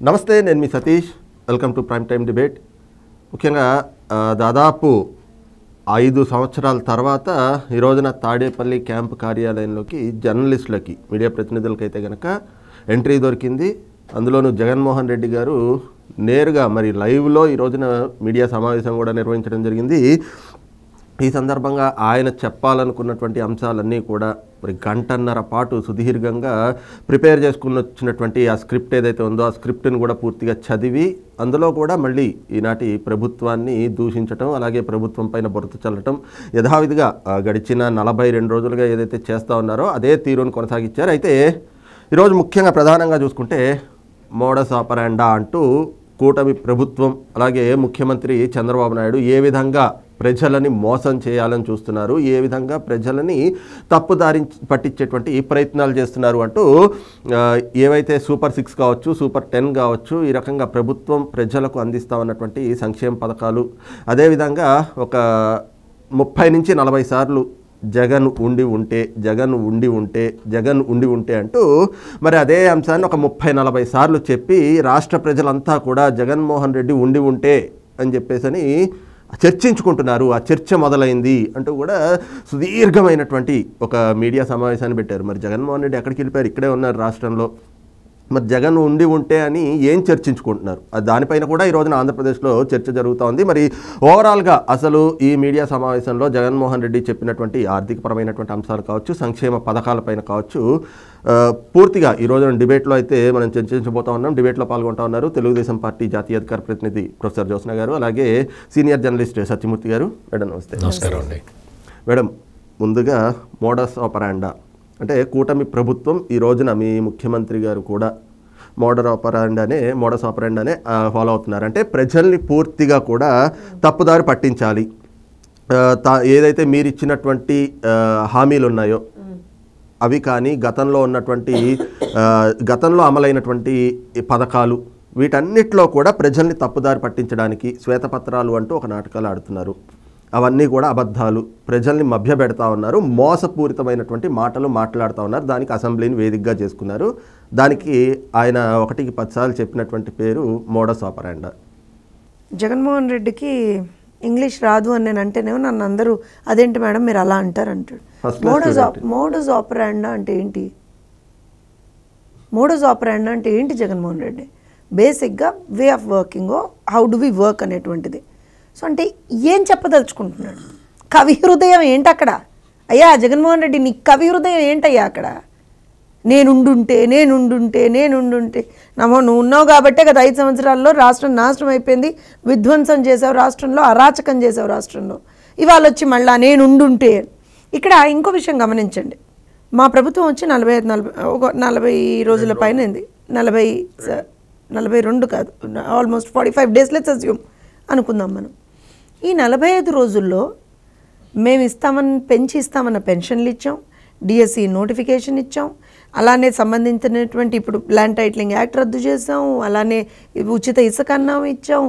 నమస్తే, నేను మీ Satish. Welcome to prime time debate. ముఖ్యంగా దాదాపు 5 సంవత్సరాల తర్వాత ఈ రోజున తాడేపల్లి క్యాంపు కార్యాలయంలోకి జర్నలిస్టులకి, మీడియా ప్రతినిధులకైతే కనుక ఎంట్రీ దొరికింది. అందులోనూ జగన్మోహన్ రెడ్డి గారు నేరుగా మరి లైవ్లో ఈ రోజున మీడియా సమావేశం కూడా నిర్వహించడం జరిగింది. ఈ సందర్భంగా ఆయన చెప్పాలనుకున్నటువంటి అంశాలన్నీ కూడా మరి గంటన్నర పాటు సుదీర్ఘంగా ప్రిపేర్ చేసుకుని వచ్చినటువంటి ఆ స్క్రిప్ట్ ఏదైతే ఉందో ఆ స్క్రిప్ట్ని కూడా పూర్తిగా చదివి అందులో కూడా మళ్ళీ ఈనాటి ప్రభుత్వాన్ని దూషించటం, అలాగే ప్రభుత్వం పైన బురద చల్లటం యథావిధిగా గడిచిన 42 రోజులుగా ఏదైతే చేస్తూ ఉన్నారో అదే తీరును కొనసాగించారు. అయితే ఈరోజు ముఖ్యంగా ప్రధానంగా చూసుకుంటే మోడస్ ఆపరాండా అంటూ కూటమి ప్రభుత్వం అలాగే ముఖ్యమంత్రి చంద్రబాబు నాయుడు ఏ విధంగా ప్రజలని మోసం చేయాలని చూస్తున్నారు, ఏ విధంగా ప్రజలని తప్పుదారి పట్టించేటువంటి ప్రయత్నాలు చేస్తున్నారు అంటూ ఏవైతే సూపర్ 6 కావచ్చు, సూపర్ 10 కావచ్చు, ఈ రకంగా ప్రభుత్వం ప్రజలకు అందిస్తూ ఉన్నటువంటి సంక్షేమ పథకాలు, అదేవిధంగా ఒక 30 నుంచి 40 సార్లు జగన్ ఉండి ఉంటే, జగన్ ఉండి ఉంటే, జగన్ ఉండి ఉంటే అంటూ మరి అదే అంశాన్ని ఒక 30-40 సార్లు చెప్పి రాష్ట్ర ప్రజలంతా కూడా జగన్మోహన్ రెడ్డి ఉండి ఉంటే అని చెప్పేసి చర్చించుకుంటున్నారు. ఆ చర్చ మొదలైంది అంటూ కూడా సుదీర్ఘమైనటువంటి ఒక మీడియా సమావేశాన్ని పెట్టారు. మరి జగన్మోహన్ రెడ్డి ఎక్కడికి వెళ్ళిపోయారు? ఇక్కడే ఉన్నారు రాష్ట్రంలో. మరి జగన్ ఉండి ఉంటే అని ఏం చర్చించుకుంటున్నారు? దానిపైన కూడా ఈ రోజున ఆంధ్రప్రదేశ్లో చర్చ జరుగుతూ ఉంది. మరి ఓవరాల్గా అసలు ఈ మీడియా సమావేశంలో జగన్మోహన్ రెడ్డి చెప్పినటువంటి ఆర్థికపరమైనటువంటి అంశాలు కావచ్చు, సంక్షేమ పథకాలపైన కావచ్చు, పూర్తిగా ఈ రోజున డిబేట్లో అయితే మనం చర్చించబోతా ఉన్నాం. డిబేట్లో పాల్గొంటూ ఉన్నారు తెలుగుదేశం పార్టీ జాతీయ అధికార ప్రతినిధి ప్రొఫెసర్ జ్యోత్స్న గారు, అలాగే సీనియర్ జర్నలిస్ట్ సత్యమూర్తి గారు. మేడం నమస్తే. నమస్కారం అండి. మేడం, ముందుగా మోడస్ ఆపరాండా అంటే కూటమి ప్రభుత్వం ఈ రోజున మీ ముఖ్యమంత్రి గారు కూడా మోడస్ ఆపరాండానే ఫాలో అవుతున్నారు. అంటే ప్రజల్ని పూర్తిగా కూడా తప్పుదారి పట్టించాలి. ఏదైతే మీరు ఇచ్చినటువంటి హామీలు ఉన్నాయో అవి కానీ, గతంలో అమలైనటువంటి పథకాలు, వీటన్నిటిలో కూడా ప్రజల్ని తప్పుదారి పట్టించడానికి శ్వేతపత్రాలు అంటూ ఒక నాటకాలు ఆడుతున్నారు. అవన్నీ కూడా అబద్ధాలు, ప్రజల్ని మభ్యపెడతా ఉన్నారు, మోసపూరితమైనటువంటి మాటలు మాట్లాడుతూ ఉన్నారు. దానికి అసెంబ్లీని వేదికగా చేసుకున్నారు. దానికి ఆయన 1కి 10 సార్లు చెప్పినటువంటి పేరు మోడస్ ఆపరాండా. జగన్మోహన్ రెడ్డికి ఇంగ్లీష్ రాదు అని నేను అంటేనేమో నన్ను అందరూ అదేంటి మేడం మీరు అలా అంటారు అంటాడు. మోడస్ ఆపరాండా అంటే ఏంటి? మోడస్ ఆపరాండా అంటే ఏంటి జగన్మోహన్ రెడ్డి? బేసిక్గా వే ఆఫ్ వర్కింగో, హౌ డు వి వర్క్ అనేటువంటిది. సో అంటే ఏం చెప్పదలుచుకుంటున్నాడు? కవి హృదయం ఏంటి అక్కడ? అయ్యా జగన్మోహన్ రెడ్డి, నీ కవి హృదయం ఏంటయ్యా అక్కడ? నేనుండుంటే నమ్మో, నువ్వు ఉన్నావు కాబట్టే కదా 5 సంవత్సరాల్లో రాష్ట్రం నాశనం అయిపోయింది, విధ్వంసం చేసావు రాష్ట్రంలో, అరాచకం చేసావు రాష్ట్రంలో. ఇవాళ వచ్చి మళ్ళా నేనుండుంటే. ఇక్కడ ఇంకో విషయం గమనించండి. మా ప్రభుత్వం వచ్చి 40 రోజుల పైన 42 కాదు, ఆల్మోస్ట్ 45 days లెట్స్ అస్యూమ్ అనుకుందాం మనం. ఈ 45 రోజుల్లో మేము పెంచి ఇస్తామన్న పెన్షన్లు ఇచ్చాం, డిఎస్సి నోటిఫికేషన్ ఇచ్చాం, అలానే సంబంధించినటువంటి ఇప్పుడు ల్యాండ్ టైటిలింగ్ యాక్ట్ రద్దు చేసాం, అలానే ఉచిత ఇసుక అన్నం ఇచ్చాం,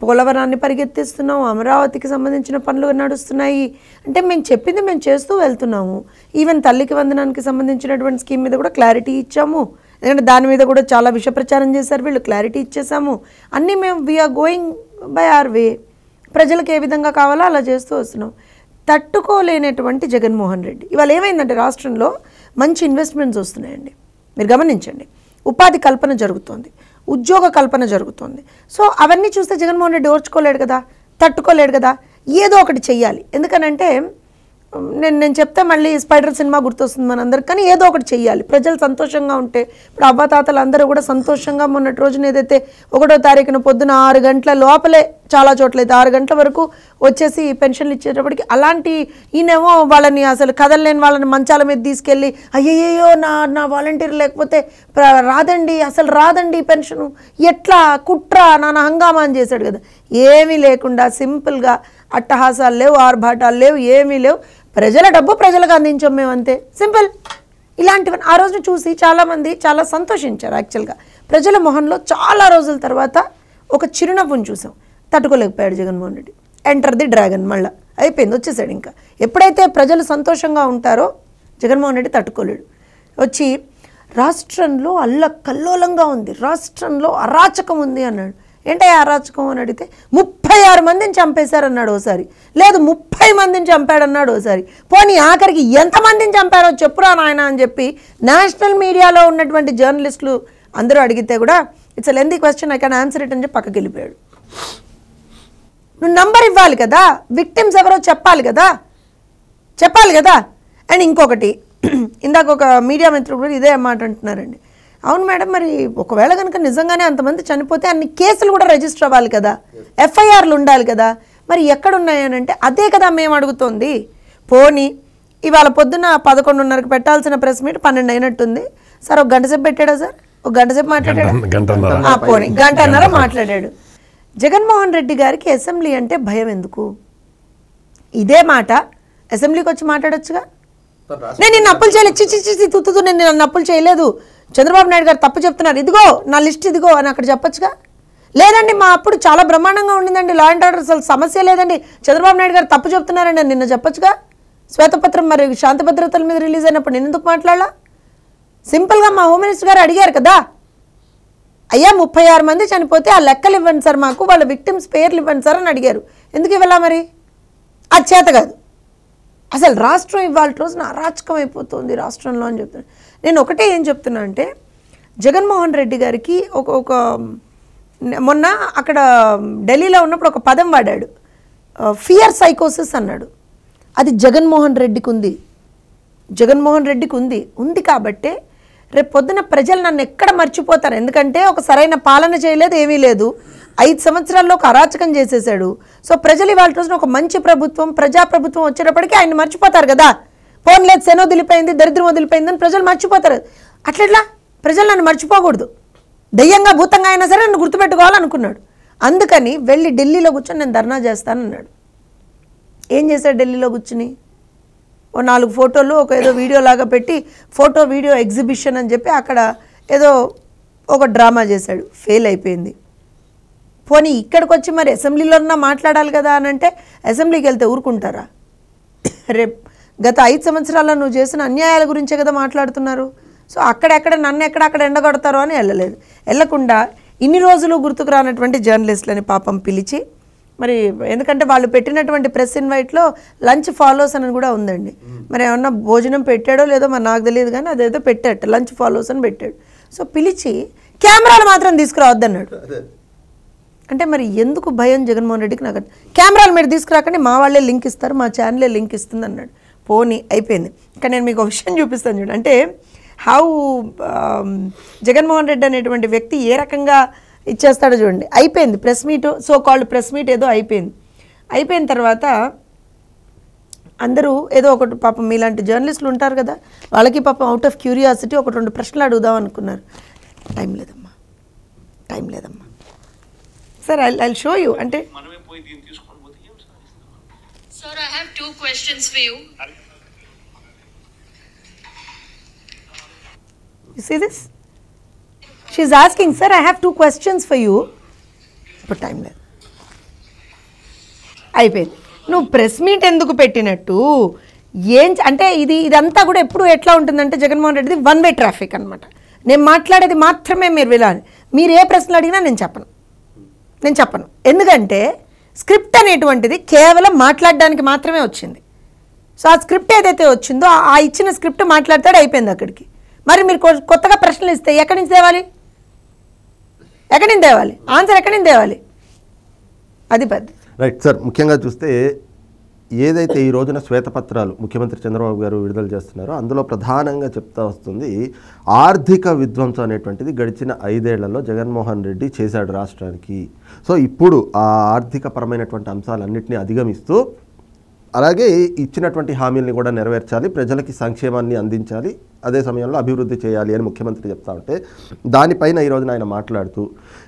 పోలవరాన్ని పరిగెత్తిస్తున్నాం, అమరావతికి సంబంధించిన పనులు నడుస్తున్నాయి. అంటే మేము చెప్పింది మేము చేస్తూ వెళ్తున్నాము. ఈవెన్ తల్లికి వందనానికి సంబంధించినటువంటి స్కీమ్ మీద కూడా క్లారిటీ ఇచ్చాము. ఎందుకంటే దాని మీద కూడా చాలా విష ప్రచారం చేశారు వీళ్ళు, క్లారిటీ ఇచ్చేసాము. అన్నీ మేము వీఆర్ గోయింగ్ బై ఆర్ వే. ప్రజలకు ఏ విధంగా కావాలో అలా చేస్తూ వస్తున్నాం. తట్టుకోలేనటువంటి జగన్మోహన్ రెడ్డి ఇవాళ ఏమైందంటే రాష్ట్రంలో మంచి ఇన్వెస్ట్మెంట్స్ వస్తున్నాయండి. మీరు గమనించండి, ఉపాధి కల్పన జరుగుతోంది, ఉద్యోగ కల్పన జరుగుతుంది. సో అవన్నీ చూస్తే జగన్మోహన్ రెడ్డి ఓర్చుకోలేడు కదా, తట్టుకోలేడు కదా, ఏదో ఒకటి చెయ్యాలి. ఎందుకనంటే నేను చెప్తే మళ్ళీ స్పైడర్ సినిమా గుర్తొస్తుంది మనందరికి, కానీ ఏదో ఒకటి చెయ్యాలి. ప్రజలు సంతోషంగా ఉంటే, ఇప్పుడు అవ్వాతాతలు అందరూ కూడా సంతోషంగా మొన్నటి రోజున ఏదైతే 1వ తారీఖున పొద్దున 6 గంటల లోపలే, చాలా చోట్ల అయితే 6 గంటల వరకు వచ్చేసి పెన్షన్లు ఇచ్చేటప్పటికి, అలాంటి ఈయనేమో వాళ్ళని అసలు కదలలేని వాళ్ళని మంచాల మీద తీసుకెళ్ళి అయ్యయ్యో నా వాలంటీర్ లేకపోతే రాదండి, అసలు రాదండి పెన్షను, ఎట్లా కుట్ర నాన్న హంగామా అని చేశాడు కదా. ఏమీ లేకుండా సింపుల్గా అట్టహాసాలు లేవు, ఆర్భాటాలు లేవు, ఏమీ లేవు, ప్రజల డబ్బు ప్రజలకు అందించాం మేము అంతే, సింపుల్. ఇలాంటివన్నీ ఆ రోజున చూసి చాలామంది చాలా సంతోషించారు. యాక్చువల్గా ప్రజల మొహంలో చాలా రోజుల తర్వాత ఒక చిరునవ్వును చూసాం. తట్టుకోలేకపోయాడు Jaganmohan Reddy. Enter the dragon, మళ్ళీ అయిపోయింది, వచ్చేసాడు. ఇంకా ఎప్పుడైతే ప్రజలు సంతోషంగా ఉంటారో జగన్మోహన్ రెడ్డి తట్టుకోలేడు. వచ్చి రాష్ట్రంలో అల్లకల్లోలంగా ఉంది, రాష్ట్రంలో అరాచకం ఉంది అన్నాడు. ఏంటయ్యా అరాచకం అని అడిగితే 36 మందిని చంపేశారన్నాడు ఓసారి, లేదు 30 మందిని చంపాడన్నాడు ఓసారి. పోనీ ఆఖరికి ఎంతమందిని చంపారో చెప్పురా నాయన అని చెప్పి నేషనల్ మీడియాలో ఉన్నటువంటి జర్నలిస్టులు అందరూ అడిగితే కూడా it's a lengthy question, I can answer it అని చెప్పి పక్కకి వెళ్ళిపోయాడు. నువ్వు నంబర్ ఇవ్వాలి కదా, విక్టిమ్స్ ఎవరో చెప్పాలి కదా. అండ్ ఇంకొకటి, ఇందాక ఒక మీడియా మిత్రుడు కూడా ఇదే మాట అంటున్నారండి. అవును మేడం, మరి ఒకవేళ కనుక నిజంగానే అంతమంది చనిపోతే అన్ని కేసులు కూడా రిజిస్టర్ అవ్వాలి కదా, ఎఫ్ఐఆర్లు ఉండాలి కదా, మరి ఎక్కడున్నాయనంటే అదే కదా మేము అడుగుతోంది. పోనీ ఇవాళ పొద్దున్న 11:30కి పెట్టాల్సిన ప్రెస్ మీట్ 12 అయినట్టుంది. సార్ ఒక గంట సేపు పెట్టాడా సార్? ఒక గంట సేపు మాట్లాడాడు, పోనీ గంటన్నర మాట్లాడాడు. జగన్మోహన్ రెడ్డి గారికి అసెంబ్లీ అంటే భయం ఎందుకు? ఇదే మాట అసెంబ్లీకి వచ్చి మాట్లాడొచ్చుగా. నేను నిన్ను అప్పులు చేయలేదు, చిచి తుత్తుతూ నేను నన్ను అప్పులు చేయలేదు, చంద్రబాబు నాయుడు గారు తప్పు చెప్తున్నారు, ఇదిగో నా లిస్ట్ ఇదిగో అని అక్కడ చెప్పొచ్చుగా. లేదండి మా అప్పుడు చాలా బ్రహ్మాండంగా ఉండిందండి, లా అండ్ ఆర్డర్ అసలు సమస్య లేదండి, చంద్రబాబు నాయుడు గారు తప్పు చెప్తున్నారండి నిన్న చెప్పొచ్చుగా. శ్వేతపత్రం మరి శాంతి భద్రతల మీద రిలీజ్ అయినప్పుడు నేను ఎందుకు మాట్లాడాలా? సింపుల్గా మా హోమ్ మినిస్టర్ గారు అడిగారు కదా, అయ్యా 36 మంది చనిపోతే ఆ లెక్కలు ఇవ్వండి సార్, మాకు వాళ్ళ విక్టిమ్స్ పేర్లు ఇవ్వండి సార్ అని అడిగారు. ఎందుకు ఇవ్వాలా మరి? అది చేత కాదు. అసలు రాష్ట్రం ఇవాళ రోజున అరాచకం అయిపోతుంది రాష్ట్రంలో అని చెప్తున్నాను. నేను ఒకటే ఏం చెప్తున్నా అంటే, జగన్మోహన్ రెడ్డి గారికి ఒక మొన్న అక్కడ ఢిల్లీలో ఉన్నప్పుడు ఒక పదం వాడాడు, ఫియర్ సైకోసిస్ అన్నాడు. అది జగన్మోహన్ రెడ్డికి ఉంది కాబట్టే రేపు పొద్దున ప్రజలు నన్ను ఎక్కడ మర్చిపోతారు. ఎందుకంటే ఒక సరైన పాలన చేయలేదు, ఏమీ లేదు, 5 సంవత్సరాల్లో ఒక అరాచకం చేసేసాడు. సో ప్రజలు ఇవాళ రోజున ఒక మంచి ప్రభుత్వం, ప్రజాప్రభుత్వం వచ్చేటప్పటికీ ఆయన మర్చిపోతారు కదా. ఫోన్ లేదు, శనో వదిలిపోయింది, దరిద్రం వదిలిపోయిందని ప్రజలు మర్చిపోతారు. అట్లా ప్రజలు నన్ను మర్చిపోకూడదు, దయ్యంగా భూతంగా అయినా సరే నన్ను గుర్తుపెట్టుకోవాలనుకున్నాడు. అందుకని వెళ్ళి ఢిల్లీలో కూర్చొని నేను ధర్నా చేస్తానన్నాడు. ఏం చేశాడు ఢిల్లీలో కూర్చుని? ఓ 4 ఫోటోలు ఒక ఏదో వీడియో లాగా పెట్టి ఫోటో వీడియో ఎగ్జిబిషన్ అని చెప్పి అక్కడ ఏదో ఒక డ్రామా చేశాడు, ఫెయిల్ అయిపోయింది. పోనీ ఇక్కడికి వచ్చి మరి అసెంబ్లీలోన్నా మాట్లాడాలి కదా అని అంటే అసెంబ్లీకి వెళ్తే ఊరుకుంటారా? రేపు గత 5 సంవత్సరాల్లో నువ్వు చేసిన అన్యాయాల గురించే కదా మాట్లాడుతున్నారు. సో అక్కడెక్కడ నన్ను ఎక్కడక్కడ ఎండగొడతారో అని వెళ్ళకుండా ఇన్ని రోజులు గుర్తుకు రానటువంటి జర్నలిస్టులని పాపం పిలిచి, మరి ఎందుకంటే వాళ్ళు పెట్టినటువంటి ప్రెస్ ఇన్వైట్లో లంచ్ ఫాలోస్ అని కూడా ఉందండి. మరి ఏమన్నా భోజనం పెట్టాడో లేదో మరి నాకు తెలియదు, కానీ అదేదో పెట్టాడు, లంచ్ ఫాలోస్ అని పెట్టాడు. సో పిలిచి కెమెరాలు మాత్రం తీసుకురావద్దన్నాడు. అంటే మరి ఎందుకు భయం జగన్మోహన్ రెడ్డికి? నాకు కెమెరాలు మీరు తీసుకురాకండి, మా వాళ్ళే లింక్ ఇస్తారు, మా ఛానలే లింక్ ఇస్తుంది అన్నాడు. పోనీ అయిపోయింది. ఇంకా నేను మీకు ఒక విషయం చూపిస్తాను చూడండి. అంటే హౌ జగన్మోహన్ రెడ్డి అనేటువంటి వ్యక్తి ఏ రకంగా ఇచ్చేస్తాడో చూడండి. అయిపోయింది press meet, so called press meet ఏదో అయిపోయిన తర్వాత అందరూ ఏదో ఒకటి, పాపం మీలాంటి జర్నలిస్టులు ఉంటారు కదా, వాళ్ళకి పాపం అవుట్ ఆఫ్ క్యూరియాసిటీ 1-2 ప్రశ్నలు అడుగుదాం అనుకున్నారు. టైం లేదమ్మా సార్, ఐ షో యూ. అంటే Sir, I have 2 questions for you. You see this? She's asking, sir, I have 2 questions for you. But time లేదు. అయిపోయింది. నువ్వు ప్రెస్ మీట్ ఎందుకు పెట్టినట్టు అంటే ఇదంతా కూడా ఎప్పుడు ఎట్లా ఉంటుందంటే జగన్మోహన్ రెడ్డిది 1 వే ట్రాఫిక్ అనమాట. నేను మాట్లాడేది మాత్రమే మీరు వినాలి. మీరు ఏ ప్రశ్నలు అడిగినా నేను చెప్పను. ఎందుకంటే స్క్రిప్ట్ అనేటువంటిది కేవలం మాట్లాడడానికి మాత్రమే వచ్చింది. సో ఆ స్క్రిప్ట్ ఏదైతే వచ్చిందో ఆ ఇచ్చిన స్క్రిప్ట్ మాట్లాడతాడు, అయిపోయింది అక్కడికి. మరి మీరు కొత్తగా ప్రశ్నలు ఇస్తే ఎక్కడి నుంచి తేవాలి? ఆన్సర్ ఎక్కడి నుంచి తేవాలి? అది పద్ధతి. రైట్ సార్, ముఖ్యంగా చూస్తే ఏదైతే ఈ రోజున శ్వేతపత్రాలు ముఖ్యమంత్రి చంద్రబాబు గారు విడుదల చేస్తున్నారో అందులో ప్రధానంగా చెప్తా వస్తుంది ఆర్థిక విధ్వంసం అనేటువంటిది గడిచిన 5 ఏళ్లలో జగన్మోహన్ రెడ్డి చేశాడు రాష్ట్రానికి. సో ఇప్పుడు ఆ ఆర్థికపరమైనటువంటి అంశాలన్నింటినీ అధిగమిస్తూ అలాగే ఇచ్చినటువంటి హామీల్ని కూడా నెరవేర్చాలి, ప్రజలకి సంక్షేమాన్ని అందించాలి, అదే సమయంలో అభివృద్ధి చేయాలి అని ముఖ్యమంత్రి చెప్తా ఉంటే దానిపైన ఈ రోజున ఆయన మాట్లాడుతూ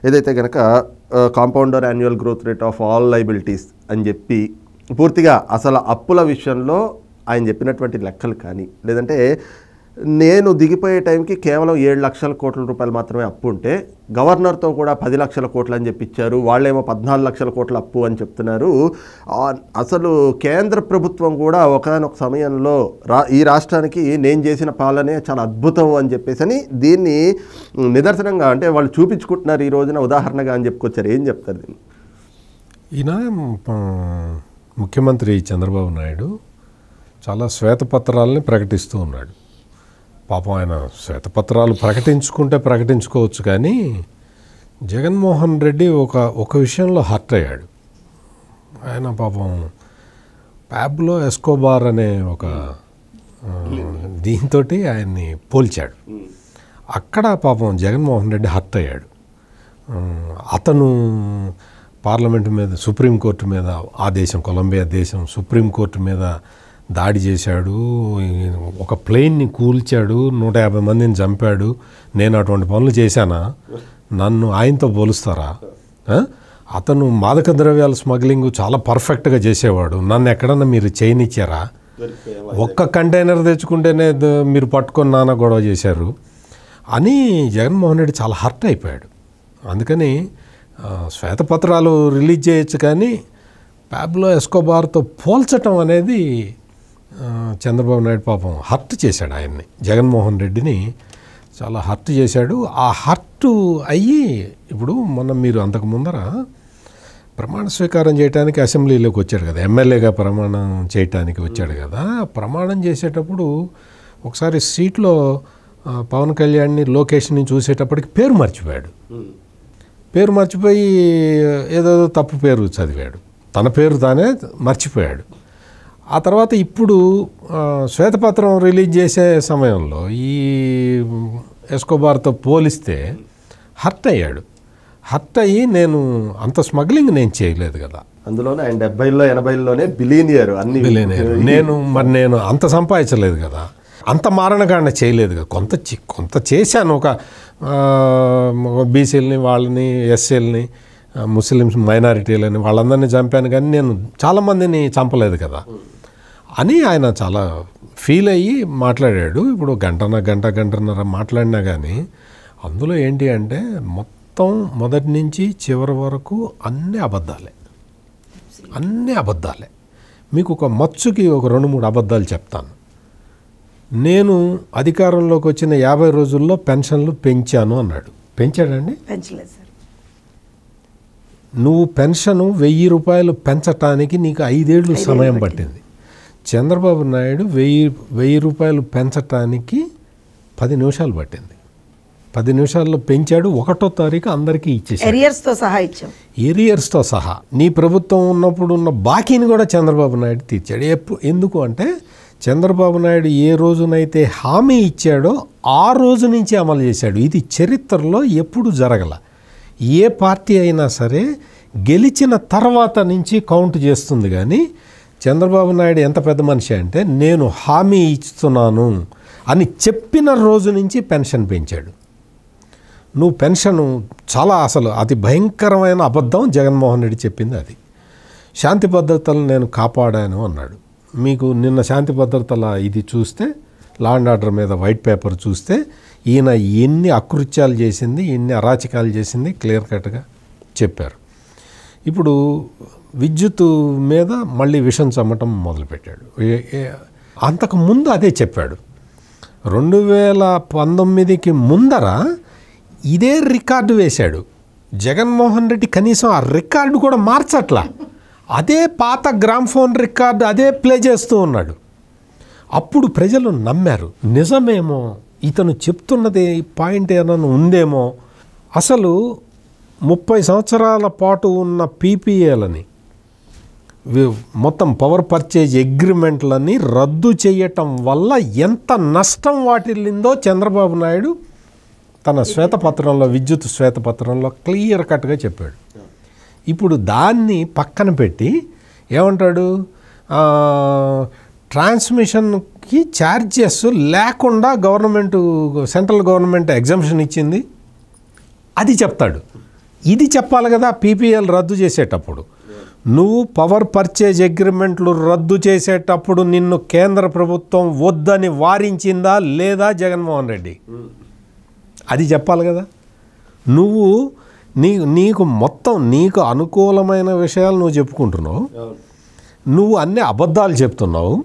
ఏదైతే కనుక compounder annual growth rate of all liabilities అని చెప్పి పూర్తిగా అసలు అప్పుల విషయంలో ఆయన చెప్పినటువంటి లెక్కలు కానీ లేదంటే నేను దిగిపోయే టైంకి కేవలం 7 లక్షల కోట్ల రూపాయలు మాత్రమే అప్పు ఉంటే గవర్నర్తో కూడా 10 లక్షల కోట్లు అని చెప్పించారు, వాళ్ళేమో 14 లక్షల కోట్ల అప్పు అని చెప్తున్నారు. అసలు కేంద్ర ప్రభుత్వం కూడా ఒకనొక సమయంలో ఈ రాష్ట్రానికి నేను చేసిన పాలనే చాలా అద్భుతం అని చెప్పేసి దీన్ని నిదర్శనంగా అంటే వాళ్ళు చూపించుకుంటున్నారు ఈ రోజున ఉదాహరణగా అని చెప్పుకొచ్చారు. ఏం చెప్తారు దీన్ని? ఈయన ముఖ్యమంత్రి చంద్రబాబు నాయుడు చాలా శ్వేతపత్రాలని ప్రకటిస్తూ ఉన్నాడు. పాపం ఆయన శ్వేతపత్రాలు ప్రకటించుకోవచ్చు, కానీ జగన్మోహన్ రెడ్డి ఒక విషయంలో హర్ట్ అయ్యాడు. ఆయన పాపం ప్యాబ్లో ఎస్కోబార్ అనే ఒక దీంతో ఆయన్ని పోల్చాడు. అక్కడ పాపం జగన్మోహన్ రెడ్డి హర్ట్ అయ్యాడు. అతను పార్లమెంటు మీద, సుప్రీంకోర్టు మీద, ఆ దేశం కొలంబియా దేశం సుప్రీంకోర్టు మీద దాడి చేశాడు, ఒక ప్లేన్ని కూల్చాడు, 150 మందిని చంపాడు. నేను అటువంటి పనులు చేశానా? నన్ను ఆయనతో పోలుస్తారా? అతను మాదక ద్రవ్యాల స్మగ్లింగ్ చాలా పర్ఫెక్ట్గా చేసేవాడు, నన్ను ఎక్కడన్నా మీరు చేయనిచ్చారా? ఒక్క కంటైనర్ తెచ్చుకుంటేనే మీరు పట్టుకొని నాన్న గొడవ చేశారు అని జగన్మోహన్ రెడ్డి చాలా హర్ట్ అయిపోయాడు. అందుకని శ్వేతపత్రాలు రిలీజ్ చేయొచ్చు, కానీ ప్యాబ్లో ఎస్కోబార్తో పోల్చటం అనేది చంద్రబాబు నాయుడు పాపం హర్ట్ చేశాడు ఆయన్ని. జగన్మోహన్ రెడ్డిని చాలా హర్ట్ చేశాడు. ఆ హర్ట్ అయ్యి ఇప్పుడు మీరు అంతకు ముందర ప్రమాణ స్వీకారం చేయడానికి అసెంబ్లీలోకి వచ్చాడు కదా, ఎమ్మెల్యేగా ప్రమాణం చేయటానికి వచ్చాడు కదా. ప్రమాణం చేసేటప్పుడు ఒకసారి సీట్లో పవన్ కళ్యాణ్ని, లోకేష్ని చూసేటప్పటికి పేరు మర్చిపోయాడు. పేరు మర్చిపోయి ఏదో తప్పు పేరు చదివాడు, తన పేరు తానే మర్చిపోయాడు. ఆ తర్వాత ఇప్పుడు శ్వేతపత్రం రిలీజ్ చేసే సమయంలో ఈ ఎస్కోబార్తో పోలిస్తే హర్ట్ అయ్యాడు. హర్ట్ అయ్యి నేను అంత స్మగ్లింగ్ నేను చేయలేదు కదా, అందులోనే ఆయన 70లో 80లోనే బిలియనియర్, అన్ని బిలియనియర్. నేను అంత సంపాదించలేదు కదా, అంత మారణకాండ చేయలేదు కదా. కొంత చేశాను. ఒక బీసీలని, వాళ్ళని, ఎస్సీలని, ముస్లిమ్స్ మైనారిటీలని, వాళ్ళందరినీ చంపాను, కానీ నేను చాలామందిని చంపలేదు కదా అని ఆయన చాలా ఫీల్ అయ్యి మాట్లాడాడు. ఇప్పుడు గంటన్నర మాట్లాడినా కానీ అందులో ఏంటి అంటే మొత్తం మొదటి నుంచి చివరి వరకు అన్నీ అబద్ధాలే. మీకు ఒక మచ్చుకి ఒక 2-3 అబద్ధాలు చెప్తాను. నేను అధికారంలోకి వచ్చిన 50 రోజుల్లో పెన్షన్లు పెంచాను అన్నాడు. పెంచాడండి? పెంచలేదు సార్. నువ్వు పెన్షన్ 1000 రూపాయలు పెంచటానికి నీకు 5 ఏళ్ళు సమయం పట్టింది. చంద్రబాబు నాయుడు 1000 రూపాయలు పెంచటానికి 10 నిమిషాలు పట్టింది. 10 నిమిషాల్లో పెంచాడు. 1వ తారీఖు అందరికీ ఇచ్చేసాడు. ఏరియర్స్తో సహా నీ ప్రభుత్వం ఉన్నప్పుడు ఉన్న బాకీని కూడా చంద్రబాబు నాయుడు తీర్చాడు. ఎందుకు అంటే చంద్రబాబు నాయుడు ఏ రోజునైతే హామీ ఇచ్చాడో ఆ రోజు నుంచి అమలు చేశాడు. ఇది చరిత్రలో ఎప్పుడు జరగల. ఏ పార్టీ అయినా సరే గెలిచిన తర్వాత నుంచి కౌంట్ చేస్తుంది. కానీ చంద్రబాబు నాయుడు ఎంత పెద్ద మనిషి అంటే నేను హామీ ఇస్తున్నాను అని చెప్పిన రోజు నుంచి పెన్షన్ పెంచాడు. నువ్వు పెన్షన్ చాలా అసలు అతి భయంకరమైన అబద్ధం జగన్మోహన్ రెడ్డి చెప్పింది అది. శాంతి భద్రతలను నేను కాపాడాను అన్నాడు. మీకు నిన్న శాంతి భద్రతల ఇది చూస్తే, లా అండ్ ఆర్డర్ మీద వైట్ పేపర్ చూస్తే ఈయన ఎన్ని అకృత్యాలు చేసింది, ఎన్ని అరాచకాలు చేసింది క్లియర్ కట్గా చెప్పారు. ఇప్పుడు విద్యుత్ మీద మళ్ళీ విషం చమ్మటం మొదలుపెట్టాడు. అంతకుముందు అదే చెప్పాడు. 2019కి ముందర ఇదే రికార్డు వేశాడు జగన్మోహన్ రెడ్డి. కనీసం ఆ రికార్డు కూడా మార్చట్లా. అదే పాత గ్రామ్ఫోన్ రికార్డు అదే ప్లే చేస్తూ ఉన్నాడు. అప్పుడు ప్రజలు నమ్మారు. నిజమేమో, ఇతను చెప్తున్నది పాయింట్ ఏమైనా ఉందేమో. అసలు 30 సంవత్సరాల పాటు ఉన్న పీపీఏలని, మొత్తం పవర్ పర్చేజ్ అగ్రిమెంట్లని రద్దు చేయటం వల్ల ఎంత నష్టం వాటిల్లిందో చంద్రబాబు నాయుడు తన శ్వేతపత్రంలో, విద్యుత్ శ్వేతపత్రంలో క్లియర్ కట్గా చెప్పాడు. ఇప్పుడు దాన్ని పక్కన పెట్టి ఏమంటాడు, ట్రాన్స్మిషన్కి ఛార్జెస్ లేకుండా సెంట్రల్ గవర్నమెంట్ ఎగ్జంప్షన్ ఇచ్చింది అది చెప్తాడు. ఇది చెప్పాలి కదా పీపీఎల్ రద్దు చేసేటప్పుడు. నువ్వు పవర్ పర్చేజ్ అగ్రిమెంట్లు రద్దు చేసేటప్పుడు నిన్ను కేంద్ర ప్రభుత్వం వద్దని వారించిందా లేదా జగన్మోహన్ రెడ్డి? అది చెప్పాలి కదా. నువ్వు నీకు మొత్తం నీకు అనుకూలమైన విషయాలు నువ్వు చెప్పుకుంటున్నావు, నువ్వు అన్ని అబద్ధాలు చెప్తున్నావు.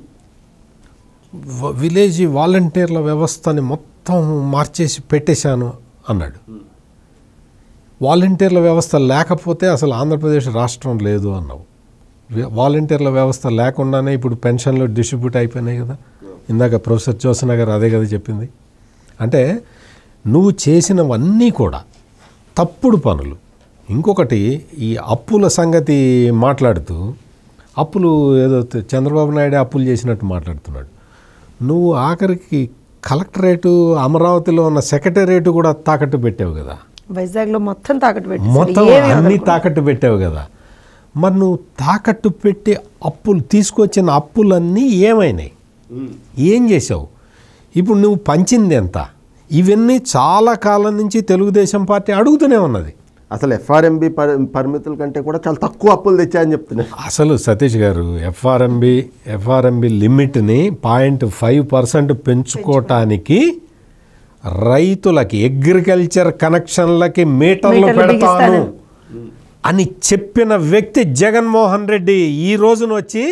విలేజ్ వాలంటీర్ల వ్యవస్థని మొత్తం మార్చేసి పెట్టేశాను అన్నాడు. వాలంటీర్ల వ్యవస్థ లేకపోతే అసలు ఆంధ్రప్రదేశ్ రాష్ట్రం లేదు అన్నావు. వాలంటీర్ల వ్యవస్థ లేకుండానే ఇప్పుడు పెన్షన్లు డిస్ట్రిబ్యూట్ అయిపోయినాయి కదా. ఇందాక ప్రొఫెసర్ జ్యోత్స్న గారు అదే కదా చెప్పింది. అంటే నువ్వు చేసినవన్నీ కూడా తప్పుడు పనులు. ఇంకొకటి, ఈ అప్పుల సంగతి మాట్లాడుతూ అప్పులు ఏదో చంద్రబాబు నాయుడు అప్పులు చేసినట్టు మాట్లాడుతున్నాడు. నువ్వు ఆఖరికి కలెక్టరేటు, అమరావతిలో ఉన్న సెక్రటేరియట్ కూడా తాకట్టు పెట్టావు కదా. వైజాగ్లో మొత్తం తాకట్టు పెట్టి మొత్తం అన్నీ తాకట్టు పెట్టావు కదా. మరి నువ్వు తాకట్టు పెట్టి అప్పులు తీసుకొచ్చిన అప్పులన్నీ ఏమైనాయి? ఏం చేసావు? ఇప్పుడు నువ్వు పంచింది ఎంత? ఇవన్నీ చాలా కాలం నుంచి తెలుగుదేశం పార్టీ అడుగుతూనే ఉన్నది. అసలు ఎఫ్ఆర్ఎంబి పరిమితుల కంటే కూడా చాలా తక్కువ అప్పులు తెచ్చాయని చెప్తున్నారు. అసలు సతీష్ గారు, ఎఫ్ఆర్ఎంబి లిమిట్ని 0.5% పెంచుకోవటానికి రైతులకి అగ్రికల్చర్ కనెక్షన్లకి మీటర్లు పెడతాను అని చెప్పిన వ్యక్తి జగన్మోహన్ రెడ్డి ఈ రోజున వచ్చి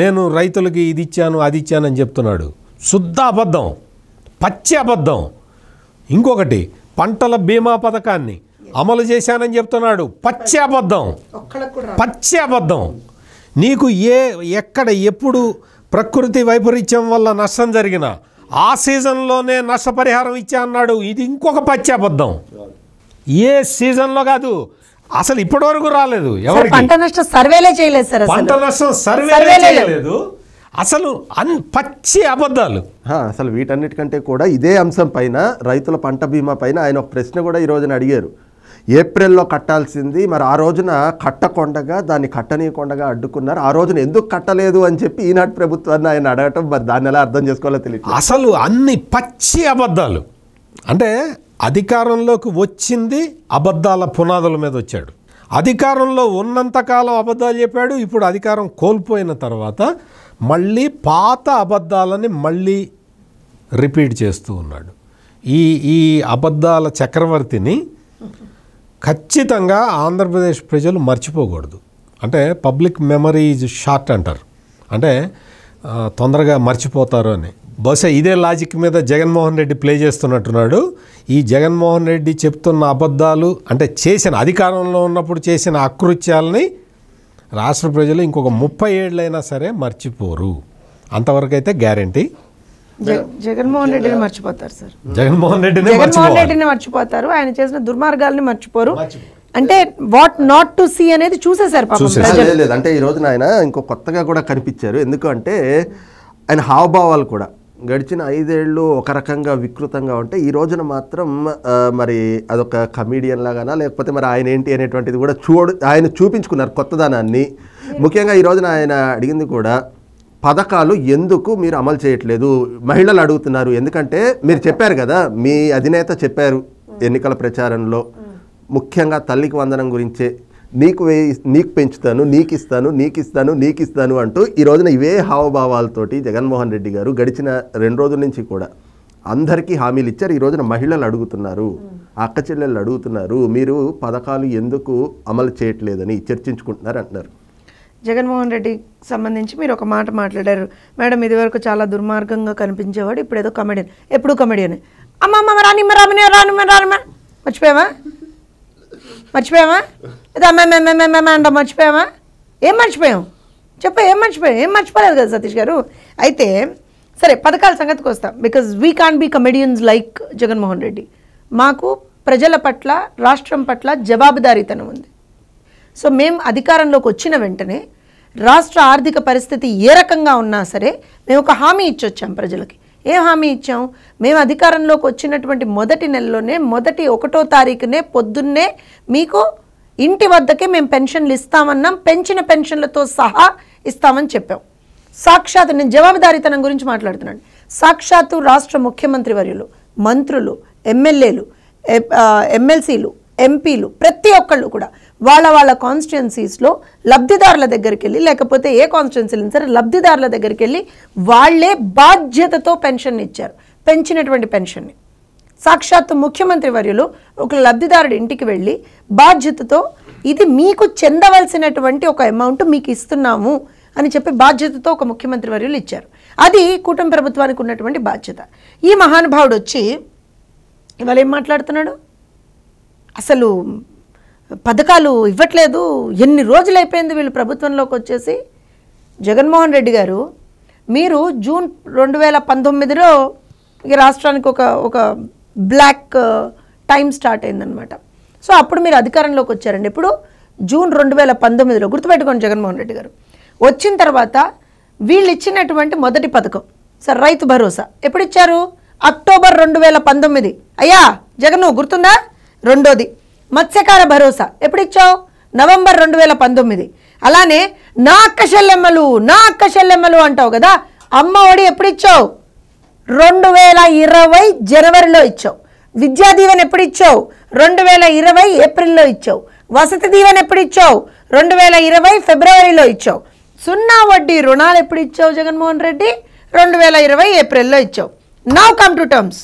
నేను రైతులకి ఇది ఇచ్చాను అది ఇచ్చానని చెప్తున్నాడు. శుద్ధ అబద్ధం, పచ్చి అబద్ధం. ఇంకొకటి, పంటల బీమా పథకాన్ని అమలు చేశానని చెప్తున్నాడు. పచ్చి అబద్ధం, పచ్చి అబద్ధం. నీకు ఎక్కడ ఎప్పుడు ప్రకృతి వైపరీత్యం వల్ల నష్టం జరిగినా ఆ సీజన్లోనే నష్టపరిహారం ఇచ్చా అన్నాడు. ఇది ఇంకొక పచ్చి అబద్ధం. ఏ సీజన్లో కాదు, అసలు ఇప్పటివరకు రాలేదు. పంట నష్టం సర్వేలే చేయలేదు సార్. పంట నష్టం సర్వేలే చేయలేదు. అసలు పచ్చి అబద్ధాలు. అసలు వీటన్నిటికంటే కూడా ఇదే అంశం పైన, రైతుల పంట బీమా పైన ఆయన ఒక ప్రశ్న కూడా ఈ రోజున అడిగారు. ఏప్రిల్లో కట్టాల్సింది మరి ఆ రోజున కట్టకొండగా, దాన్ని కట్టనీయకొండగా అడ్డుకున్నారు. ఆ రోజున ఎందుకు కట్టలేదు అని చెప్పి ఈనాటి ప్రభుత్వాన్ని ఆయన అడగటం, మరి దాన్ని ఎలా అర్థం చేసుకోవాలో తెలియదు. అసలు అన్ని పచ్చి అబద్ధాలు. అంటే అధికారంలోకి వచ్చింది అబద్ధాల పునాదుల మీద వచ్చాడు. అధికారంలో ఉన్నంతకాలం అబద్ధాలు చెప్పాడు. ఇప్పుడు అధికారం కోల్పోయిన తర్వాత మళ్ళీ పాత అబద్ధాలని మళ్ళీ రిపీట్ చేస్తూ ఉన్నాడు. ఈ అబద్ధాల చక్రవర్తిని ఖచ్చితంగా ఆంధ్రప్రదేశ్ ప్రజలు మర్చిపోకూడదు. అంటే పబ్లిక్ మెమరీ ఈజ్ షార్ట్ అంటారు. అంటే తొందరగా మర్చిపోతారు అని. బహుశా ఇదే లాజిక్ మీద జగన్మోహన్ రెడ్డి ప్లే చేస్తున్నట్టున్నాడు. ఈ జగన్మోహన్ రెడ్డి చెప్తున్న అబద్ధాలు, అంటే చేసిన అధికారంలో ఉన్నప్పుడు చేసిన అకృత్యాలని రాష్ట్ర ప్రజలు ఇంకొక 30 ఏళ్ళైనా సరే మర్చిపోరు. అంతవరకు అయితే గ్యారంటీ. జగన్మోహన్ రెడ్డిని మర్చిపోతారు సార్. జగన్మోహన్ రెడ్డిని మర్చిపోతారు. ఆయన చేసిన దుర్మార్గాల్ని మర్చిపోరు. అంటే వాట్ నాట్ టు సీ అనేది చూసేశారు. లేదు అంటే ఈ రోజున ఆయన ఇంకో కొత్తగా కూడా కనిపించారు. ఎందుకంటే ఆయన హావభావాలు కూడా గడిచిన 5 ఏళ్ళు ఒక రకంగా వికృతంగా ఉంటే ఈ రోజున మాత్రం మరి అదొక కమీడియన్ లాగానా, లేకపోతే మరి ఆయన ఏంటి అనేటువంటిది కూడా ఆయన చూపించుకున్నారు కొత్తదనాన్ని. ముఖ్యంగా ఈ రోజున ఆయన అడిగింది కూడా, పథకాలు ఎందుకు మీరు అమలు చేయట్లేదు? మహిళలు అడుగుతున్నారు. ఎందుకంటే మీరు చెప్పారు కదా, మీ అధినేత చెప్పారు ఎన్నికల ప్రచారంలో, ముఖ్యంగా తల్లికి వందనం గురించే, నీకు పెంచుతాను, నీకు ఇస్తాను అంటూ ఈ రోజున ఇవే హావభావాలతోటి జగన్మోహన్ రెడ్డి గారు గడిచిన 2 రోజుల నుంచి కూడా అందరికీ హామీలు ఇచ్చారు. ఈ రోజున మహిళలు అడుగుతున్నారు, అక్క చెల్లెళ్ళు అడుగుతున్నారు, మీరు పథకాలు ఎందుకు అమలు చేయట్లేదని చర్చించుకుంటున్నారు అంటున్నారు. జగన్మోహన్ రెడ్డికి సంబంధించి మీరు ఒక మాట మాట్లాడారు. మేడం ఇదివరకు చాలా దుర్మార్గంగా కనిపించేవాడు, ఇప్పుడు ఏదో కమెడియన్. ఎప్పుడు కమెడియన్. అమ్మమ్మ రానిమ్మ మర్చిపోయావా? ఇది అమ్మ అంట మర్చిపోయావా? ఏం మర్చిపోయాం చెప్ప? ఏం మర్చిపోలేదు కదా సతీష్ గారు. అయితే సరే, పథకాల సంగతికి వస్తాం. Because we can't be comedians like Jaganmohan Reddy. మాకు ప్రజల పట్ల, రాష్ట్రం పట్ల జవాబుదారీతనం ఉంది. సో మేము అధికారంలోకి వచ్చిన వెంటనే రాష్ట్ర ఆర్థిక పరిస్థితి ఏ రకంగా ఉన్నా సరే మేము ఒక హామీ ఇచ్చొచ్చాం ప్రజలకి. ఏం హామీ ఇచ్చాం? మేము అధికారంలోకి వచ్చినటువంటి మొదటి నెలలోనే, మొదటి 1వ తారీఖునే పొద్దున్నే మీకు ఇంటి వద్దకే మేము పెన్షన్లు ఇస్తామన్నాం. పెంచిన పెన్షన్లతో సహా ఇస్తామని చెప్పాం. సాక్షాత్, నేను జవాబుదారీతనం గురించి మాట్లాడుతున్నాను, సాక్షాత్తు రాష్ట్ర ముఖ్యమంత్రి వర్యులు, మంత్రులు, ఎమ్మెల్యేలు, ఎమ్మెల్సీలు ఎంపీలు ప్రతి ఒక్కళ్ళు కూడా వాళ్ళ కాన్స్టిట్యున్సీస్లో లబ్ధిదారుల దగ్గరికి వెళ్ళి, లేకపోతే ఏ కాన్స్టిట్యున్సీలు సరే లబ్ధిదారుల దగ్గరికి వెళ్ళి వాళ్ళే బాధ్యతతో పెన్షన్ ఇచ్చారు. పెంచినటువంటి పెన్షన్ని సాక్షాత్తు ముఖ్యమంత్రి వర్యులు ఒక లబ్ధిదారుడి ఇంటికి వెళ్ళి బాధ్యతతో ఇది మీకు చెందవలసినటువంటి ఒక అమౌంట్ మీకు ఇస్తున్నాము అని చెప్పి బాధ్యతతో ఒక ముఖ్యమంత్రి వర్యులు ఇచ్చారు. అది కూటమి ప్రభుత్వానికి ఉన్నటువంటి బాధ్యత. ఈ మహానుభావుడు వచ్చి ఇవాళ ఏం మాట్లాడుతున్నాడు, అసలు పథకాలు ఇవ్వట్లేదు, ఎన్ని రోజులు అయిపోయింది వీళ్ళు ప్రభుత్వంలోకి వచ్చేసి. జగన్మోహన్ రెడ్డి గారు, మీరు జూన్ 2019లో ఈ రాష్ట్రానికి ఒక బ్లాక్ టైం స్టార్ట్ అయిందనమాట. సో అప్పుడు మీరు అధికారంలోకి వచ్చారండి. ఇప్పుడు జూన్ 2019లో గుర్తుపెట్టుకోండి. జగన్మోహన్ రెడ్డి గారు వచ్చిన తర్వాత వీళ్ళు ఇచ్చినటువంటి మొదటి పథకం సార్ రైతు భరోసా ఎప్పుడు ఇచ్చారు? అక్టోబర్ 2019. అయ్యా జగన్ గుర్తుందా? రెండోది మత్స్యకార భరోసా ఎప్పుడు ఇచ్చావు? నవంబర్ 2019. అలానే నా అక్క చెల్లెమ్మలు అంటావు కదా, అమ్మ ఒడి ఎప్పుడు ఇచ్చావు? 2020 జనవరిలో ఇచ్చావు. విద్యా దీవెన ఎప్పుడు ఇచ్చావు? 2020 ఏప్రిల్లో ఇచ్చావు. వసతి దీవెన ఎప్పుడు ఇచ్చావు? 2020 ఫిబ్రవరిలో ఇచ్చావు. సున్నా వడ్డీ రుణాలు ఎప్పుడు ఇచ్చావు జగన్మోహన్ రెడ్డి? 2020 ఏప్రిల్లో ఇచ్చావు. Now come to terms.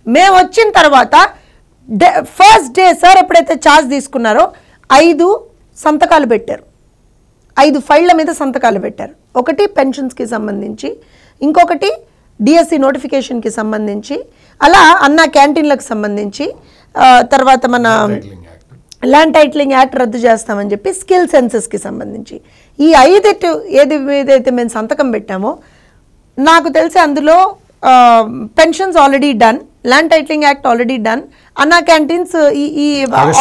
మేము వచ్చిన తర్వాత ఫస్ట్ డే సార్ ఎప్పుడైతే ఛార్జ్ తీసుకున్నారో 5 సంతకాలు పెట్టారు. 5 ఫైళ్ళ మీద సంతకాలు పెట్టారు. ఒకటి పెన్షన్స్కి సంబంధించి, ఇంకొకటి డిఎస్సి నోటిఫికేషన్కి సంబంధించి, అలా అన్న క్యాంటీన్లకు సంబంధించి, తర్వాత మన ల్యాండ్ టైటిలింగ్ యాక్ట్ రద్దు చేస్తామని చెప్పి స్కిల్ సెన్సెస్కి సంబంధించి ఈ 5 ఏదైతే మేము సంతకం పెట్టామో నాకు తెలిసి అందులో pensions already done, land titling act already done, అన్నా క్యాంటీన్స్ ఈ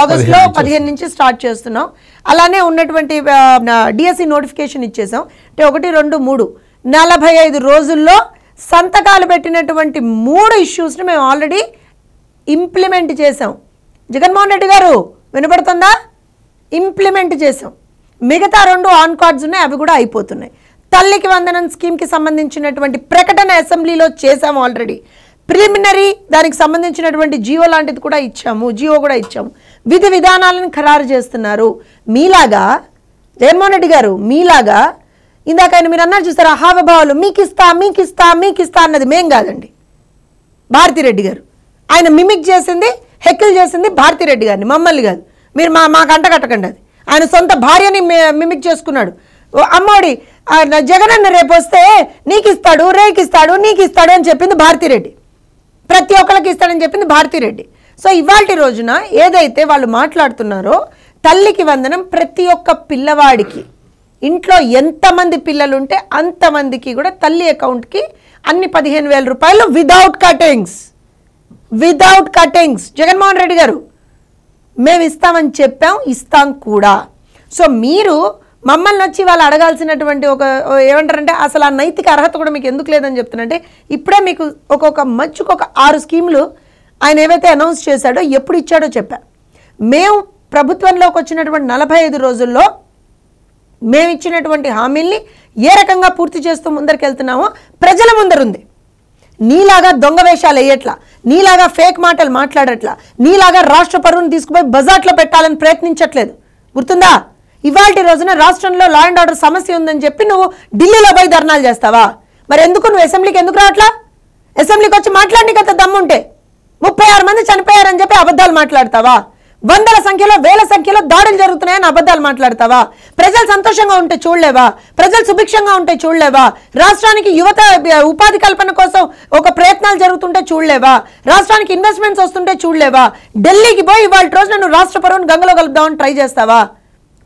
ఆగస్టులో 15 నుంచి స్టార్ట్ చేస్తున్నాం. అలానే ఉన్నటువంటి డిఎస్సి నోటిఫికేషన్ ఇచ్చేసాం. అంటే 1, 2, 3 45 రోజుల్లో సంతకాలు పెట్టినటువంటి 3 ఇష్యూస్ని మేము ఆల్రెడీ ఇంప్లిమెంట్ చేసాం. జగన్మోహన్ రెడ్డి గారు వినపడుతుందా? ఇంప్లిమెంట్ చేసాం. మిగతా 2 ఆన్ కార్డ్స్ ఉన్నాయి, అవి కూడా అయిపోతున్నాయి. తల్లికి వందనం స్కీమ్కి సంబంధించినటువంటి ప్రకటన అసెంబ్లీలో చేసాము ఆల్రెడీ. ప్రిలిమినరీ దానికి సంబంధించినటువంటి జియో లాంటిది కూడా ఇచ్చాము, జియో కూడా ఇచ్చాము. విధి విధానాలను ఖరారు చేస్తున్నారు. మీలాగా జగన్మోహన్ రెడ్డి గారు, మీలాగా ఇందాక ఆయన మీరు అన్నారు చూసారా, హావభావాలు మీకు ఇస్తా అన్నది మేం కాదండి, భారతిరెడ్డి గారు. ఆయన మిమిక్ చేసింది, హెక్కిల్ చేసింది భారతిరెడ్డి గారిని, మమ్మల్ని కాదు. మీరు మాకు అంట కట్టకండి. అది ఆయన సొంత భార్యని మిమిక్ చేసుకున్నాడు. అమ్మోడి జగనన్న రేపు వస్తే నీకు ఇస్తాడు, రేకిస్తాడు, నీకు ఇస్తాడు అని చెప్పింది భారతిరెడ్డి. ప్రతి ఒక్కరికి ఇస్తాడని చెప్పింది భారతిరెడ్డి. సో ఇవాల్టి రోజున ఏదైతే వాళ్ళు మాట్లాడుతున్నారో తల్లికి వందనం ప్రతి ఒక్క పిల్లవాడికి, ఇంట్లో ఎంతమంది పిల్లలు ఉంటే అంతమందికి కూడా తల్లి అకౌంట్కి అన్ని 15,000 రూపాయలు వితౌట్ కటింగ్స్. జగన్మోహన్ రెడ్డి గారు మేము ఇస్తామని చెప్పాం, ఇస్తాం కూడా. సో మీరు మమ్మల్ని వచ్చి వాళ్ళు అడగాల్సినటువంటి ఏమంటారంటే అసలు ఆ నైతిక అర్హత కూడా మీకు ఎందుకు లేదని చెప్తున్నంటే, ఇప్పుడే మీకు మంచుకొక 6 స్కీములు ఆయన ఏవైతే అనౌన్స్ చేశాడో ఎప్పుడు ఇచ్చాడో చెప్పా. మేము ప్రభుత్వంలోకి వచ్చినటువంటి 45 రోజుల్లో మేము ఇచ్చినటువంటి హామీల్ని ఏ రకంగా పూర్తి చేస్తూ ముందరికెళ్తున్నామో ప్రజల ముందరుంది. నీలాగా దొంగ వేషాలు వేయట్లా, నీలాగా ఫేక్ మాటలు మాట్లాడట్లా, నీలాగా రాష్ట్ర పరువును తీసుకుపోయి బజార్లో పెట్టాలని ప్రయత్నించట్లేదు. గుర్తుందా? ఇవాల్టి రోజున రాష్ట్రంలో లా అండ్ ఆర్డర్ సమస్య ఉందని చెప్పి నువ్వు ఢిల్లీలో పోయి ధర్నాలు చేస్తావా? మరి ఎందుకు నువ్వు అసెంబ్లీకి ఎందుకు రావట్లా? అసెంబ్లీకి వచ్చి మాట్లాడి కదా దమ్ముంటే 36 మంది చనిపోయారని చెప్పి అబద్ధాలు మాట్లాడతావా? వందల సంఖ్యలో వేల సంఖ్యలో దాడులు జరుగుతున్నాయని అబద్ధాలు మాట్లాడతావా? ప్రజలు సంతోషంగా ఉంటే చూడలేవా? ప్రజలు సుభిక్షంగా ఉంటే చూడలేవా? రాష్ట్రానికి యువత ఉపాధి కల్పన కోసం ఒక ప్రయత్నాలు జరుగుతుంటే చూడలేవా? రాష్ట్రానికి ఇన్వెస్ట్మెంట్స్ వస్తుంటే చూడలేవా? ఢిల్లీకి పోయి ఇవాళ రోజున నువ్వు రాష్ట్ర పరువును గంగలో కలుపుదామని ట్రై చేస్తావా?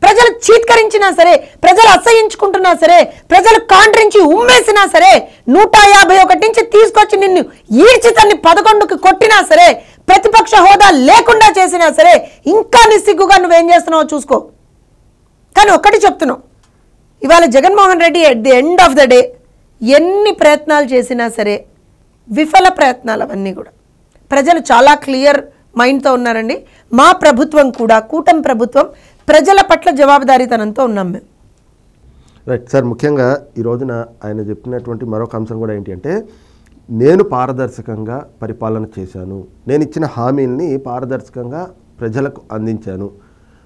ప్రజలు చీత్కరించినా సరే, ప్రజలు అసహ్యించుకుంటున్నా సరే, ప్రజలు కాండ్రించి ఉమ్మేసినా సరే, 151 నుంచి తీసుకొచ్చి నిన్ను ఈడ్చి తన్ని 11కి కొట్టినా సరే, ప్రతిపక్ష హోదా లేకుండా చేసినా సరే, ఇంకా నిస్సిగ్గుగా నువ్వేం చేస్తున్నావో చూసుకో. కానీ ఒక్కటి చెప్తున్నావు, ఇవాళ Jaganmohan Reddy at the end of the day ఎన్ని ప్రయత్నాలు చేసినా సరే విఫల ప్రయత్నాలు అవన్నీ కూడా. ప్రజలు చాలా క్లియర్ మైండ్తో ఉన్నారండి. మా ప్రభుత్వం కూడా, కూటమి ప్రభుత్వం ప్రజల పట్ల జవాబుదారీతనంతో ఉన్నాం మేము. రైట్ సార్, ముఖ్యంగా ఈ రోజున ఆయన చెప్పినటువంటి మరొక అంశం కూడా ఏంటి అంటే, నేను పారదర్శకంగా పరిపాలన చేశాను, నేను ఇచ్చిన హామీల్ని పారదర్శకంగా ప్రజలకు అందించాను,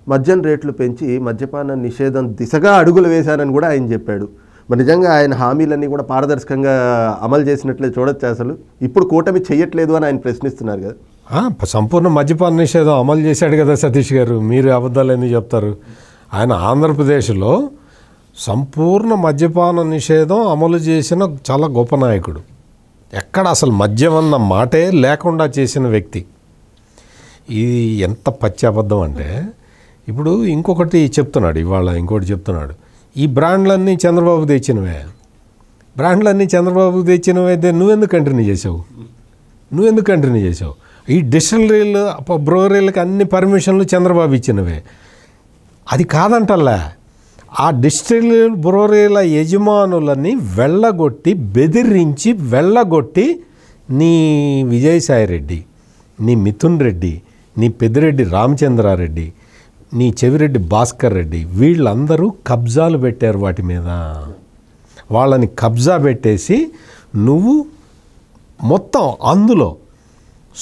మద్యం రేట్లు పెంచి మద్యపాన నిషేధం దిశగా అడుగులు వేశానని కూడా ఆయన చెప్పాడు. మరి నిజంగా ఆయన హామీలన్నీ కూడా పారదర్శకంగా అమలు చేసినట్లే చూడొచ్చు. అసలు ఇప్పుడు కూటమి చెయ్యట్లేదు అని ఆయన ప్రశ్నిస్తున్నారు కదా. సంపూర్ణ మద్యపాన నిషేధం అమలు చేశాడు కదా సతీష్ గారు, మీరు అబద్ధాలు ఎందుకు చెప్తారు? ఆయన ఆంధ్రప్రదేశ్లో సంపూర్ణ మద్యపాన నిషేధం అమలు చేసిన చాలా గొప్ప నాయకుడు. ఎక్కడ అసలు మద్యం అన్న మాటే లేకుండా చేసిన వ్యక్తి. ఇది ఎంత పచ్చి అబద్ధం అంటే, ఇప్పుడు ఇంకొకటి చెప్తున్నాడు, ఇవాళ ఇంకోటి చెప్తున్నాడు, ఈ బ్రాండ్లన్నీ చంద్రబాబు తెచ్చినవే, బ్రాండ్లన్నీ చంద్రబాబు తెచ్చినవైతే నువ్వెందుకు కంటిన్యూ చేసావు? ఈ డిస్టిలరీలు బ్రోవరీలకు అన్ని పర్మిషన్లు చంద్రబాబు ఇచ్చినవే. అది కాదంటల్లా, ఆ డిస్టిలరీ బ్రోవరీల యజమానులని బెదిరించి నీ విజయసాయిరెడ్డి, నీ మిథున్ రెడ్డి, నీ పెద్దిరెడ్డి రామచంద్రారెడ్డి, నీ చెవిరెడ్డి భాస్కర్ రెడ్డి, వీళ్ళందరూ కబ్జాలు పెట్టారు వాటి మీద. వాళ్ళని కబ్జా పెట్టేసి నువ్వు మొత్తం అందులో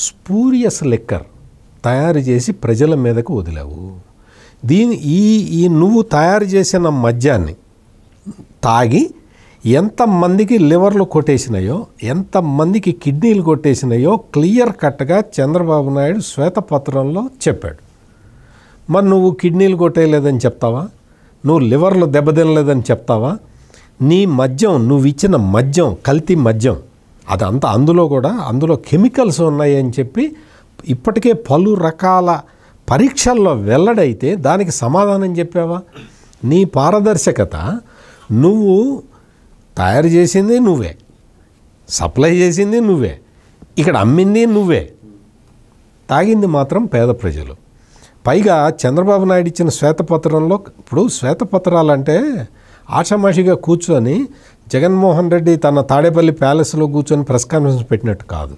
స్పూరియస్ లిక్కర్ తయారు చేసి ప్రజల మీదకు వదిలావు. ఈ నువ్వు తయారు చేసిన మద్యాన్ని తాగి ఎంతమందికి లివర్లు కొట్టేసినాయో, ఎంతమందికి కిడ్నీలు కొట్టేసినాయో క్లియర్ కట్గా చంద్రబాబు నాయుడు శ్వేతపత్రంలో చెప్పాడు. మరి నువ్వు కిడ్నీలు కొట్టేయలేదని చెప్తావా? నువ్వు లివర్లు దెబ్బతినలేదని చెప్తావా? నీ మద్యం, నువ్వు ఇచ్చిన మద్యం కల్తీ మద్యం, అదంతా అందులో కెమికల్స్ ఉన్నాయి అని చెప్పి ఇప్పటికే పలు రకాల పరీక్షల్లో వెల్లడైతే దానికి సమాధానం చెప్పావా? నీ పారదర్శకత, నువ్వు తయారు చేసింది నువ్వే, సప్లై చేసింది నువ్వే, ఇక్కడ అమ్మింది నువ్వే, తాగింది మాత్రం పేద ప్రజలు. పైగా చంద్రబాబు నాయుడు ఇచ్చిన శ్వేతపత్రంలో, ఇప్పుడు శ్వేతపత్రాలంటే ఆషామాషిగా కూర్చొని జగన్మోహన్ రెడ్డి తన తాడేపల్లి ప్యాలెస్లో కూర్చొని ప్రెస్ కాన్ఫరెన్స్ పెట్టినట్టు కాదు.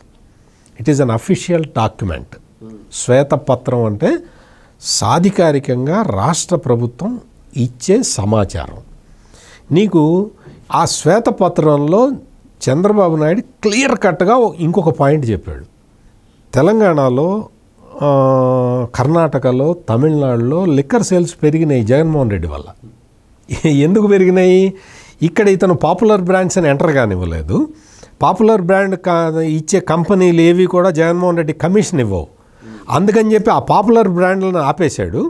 It is an official document. శ్వేతపత్రం అంటే సాధికారికంగా రాష్ట్ర ప్రభుత్వం ఇచ్చే సమాచారం. నీకు ఆ శ్వేతపత్రంలో చంద్రబాబు నాయుడు క్లియర్ కట్గా ఇంకొక పాయింట్ చెప్పాడు. తెలంగాణలో, కర్ణాటకలో, తమిళనాడులో లిక్కర్ సేల్స్ పెరిగినాయి జగన్మోహన్ రెడ్డి వల్ల. ఎందుకు పెరిగినాయి? ఇక్కడ ఇతను పాపులర్ బ్రాండ్స్ అని ఎంటర్ కానివ్వలేదు. పాపులర్ బ్రాండ్ ఇచ్చే కంపెనీలు ఏవి కూడా జగన్మోహన్ రెడ్డి కమిషన్ ఇవ్వవు. అందుకని చెప్పి ఆ పాపులర్ బ్రాండ్లను ఆపేశాడు.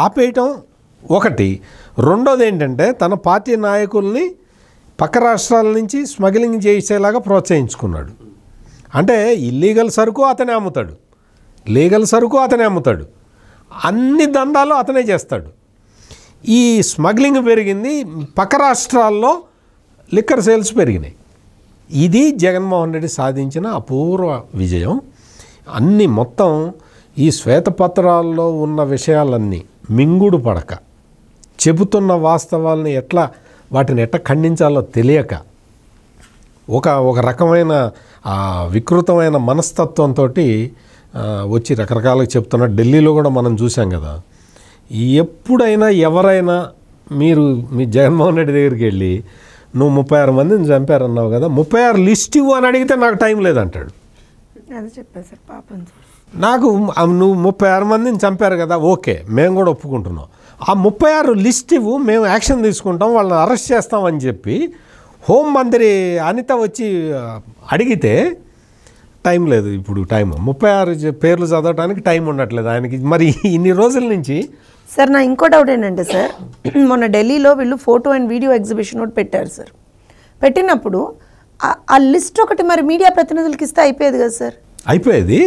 ఆపేయటం ఒకటి. రెండోది ఏంటంటే, తన పార్టీ నాయకుల్ని పక్క రాష్ట్రాల నుంచి స్మగ్లింగ్ చేసేలాగా ప్రోత్సహించుకున్నాడు. అంటే ఇల్లీగల్ సరుకు అతనే అమ్ముతాడు, లీగల్ సరుకు అతనే అమ్ముతాడు, అన్ని దందాలు అతనే చేస్తాడు. ఈ స్మగ్లింగ్ పెరిగింది, పక్క రాష్ట్రాల్లో లిక్కర్ సేల్స్ పెరిగినాయి. ఇది జగన్మోహన్ రెడ్డి సాధించిన అపూర్వ విజయం. అన్నీ మొత్తం ఈ శ్వేతపత్రాల్లో ఉన్న విషయాలన్నీ మింగుడు పడక, చెబుతున్న వాస్తవాలని వాటిని ఎట్లా ఖండించాలో తెలియక, ఒక రకమైన వికృతమైన మనస్తత్వంతో వచ్చి రకరకాలుగా చెప్తున్న ఢిల్లీలో కూడా మనం చూసాం కదా. ఎప్పుడైనా ఎవరైనా మీ జగన్మోహన్ రెడ్డి దగ్గరికి వెళ్ళి, నువ్వు 36 మందిని చంపారన్నావు కదా, 36 లిస్ట్ ఇవ్వు అని అడిగితే నాకు టైం లేదంటాడు. అది చెప్పారు సార్, పాపం నాకు నువ్వు 36 మందిని చంపారు కదా, ఓకే, మేము కూడా ఒప్పుకుంటున్నాం. ఆ 36 లిస్ట్ ఇవ్వు, మేము యాక్షన్ తీసుకుంటాం, వాళ్ళని అరెస్ట్ చేస్తామని చెప్పి హోంమంత్రి అనిత వచ్చి అడిగితే టైం లేదు. ఇప్పుడు 36 పేర్లు చదవడానికి టైం ఉండట్లేదు ఆయనకి. మరి ఇన్ని రోజుల నుంచి సార్ నా ఇంకో డౌట్ ఏంటంటే సార్, మొన్న ఢిల్లీలో వీళ్ళు ఫోటో అండ్ వీడియో ఎగ్జిబిషన్ ఒకటి పెట్టారు సార్. పెట్టినప్పుడు ఆ లిస్ట్ ఒకటి మరి మీడియా ప్రతినిధులకి ఇస్తే అయిపోయేది కదా సార్? అయిపోయేది.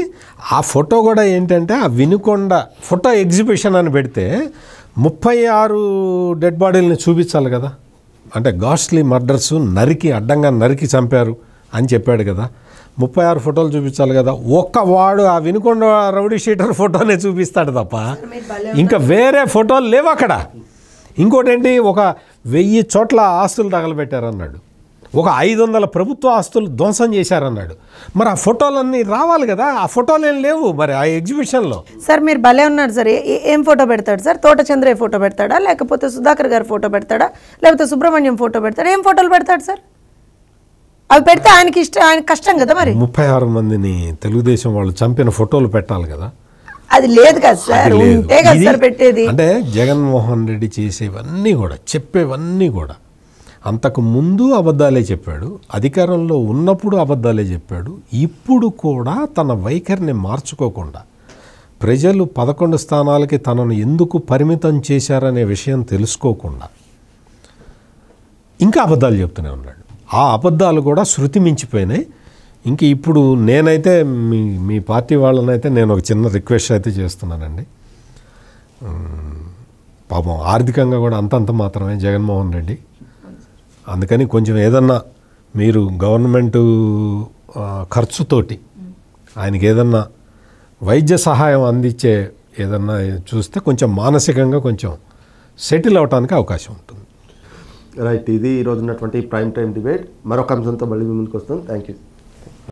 ఆ ఫోటో కూడా ఏంటంటే, ఆ వినుకొండ ఫోటో ఎగ్జిబిషన్ అని పెడితే 36 డెడ్ బాడీలని చూపించాలి కదా. అంటే గాస్ట్లీ మర్డర్స్, అడ్డంగా నరికి చంపారు అని చెప్పాడు కదా. 36 ఫోటోలు చూపించాలి కదా. వాడు ఆ వినుకొండ రౌడీ షీటర్ ఫోటోనే చూపిస్తాడు తప్ప ఇంకా వేరే ఫోటోలు లేవు అక్కడ. ఇంకోటి ఏంటి, 1000 చోట్ల ఆస్తులు తగలబెట్టారన్నాడు, 500 ప్రభుత్వ ఆస్తులు ధ్వంసం చేశారన్నాడు. మరి ఆ ఫోటోలన్నీ రావాలి కదా, ఆ ఫోటోలు ఏం లేవు మరి ఆ ఎగ్జిబిషన్లో. సార్ మీరు భలే ఉన్నారు సార్. ఏం ఫోటో పెడతాడు సార్? తోట చంద్రయ్య ఫోటో పెడతాడా, లేకపోతే సుధాకర్ గారి ఫోటో పెడతాడా, లేకపోతే సుబ్రహ్మణ్యం ఫోటో పెడతాడా? ఏం ఫోటోలు పెడతాడు సార్? అవి పెడితే ఆయన కష్టం కదా మరి. 36 మందిని తెలుగుదేశం వాళ్ళు చంపిన ఫోటోలు పెట్టాలి కదా, అది లేదు కదా సార్, ఉంటే కదా సార్ పెట్టేది. అంటే జగన్మోహన్ రెడ్డి చేసేవన్నీ కూడా, చెప్పేవన్నీ కూడా అంతకు ముందు అబద్ధాలే చెప్పాడు, అధికారంలో ఉన్నప్పుడు అబద్ధాలే చెప్పాడు. ఇప్పుడు కూడా తన వైఖరిని మార్చుకోకుండా ప్రజలు 11 స్థానాలకి తనను ఎందుకు పరిమితం చేశారనే విషయం తెలుసుకోకుండా ఇంకా అబద్ధాలు చెప్తూనే ఉన్నాడు. ఆ అబద్ధాలు కూడా శృతి మించిపోయినాయి. ఇంక ఇప్పుడు నేనైతే మీ పార్టీ వాళ్ళనైతే నేను ఒక చిన్న రిక్వెస్ట్ అయితే చేస్తున్నానండి. పాపం ఆర్థికంగా కూడా అంతంత మాత్రమే జగన్మోహన్ రెడ్డి. అందుకని కొంచెం ఏదన్నా మీరు గవర్నమెంటు ఖర్చుతోటి ఆయనకి ఏదన్నా వైద్య సహాయం అందించే ఏదన్నా చూస్తే కొంచెం మానసికంగా కొంచెం సెటిల్ అవడానికి అవకాశం ఉంటుంది. రైట్, ఇది ఈరోజు ఉన్నటువంటి ప్రైమ్ టైం డిబేట్. మరొక అంశంతో మళ్ళీ ముందుకు వస్తాం. Thank you.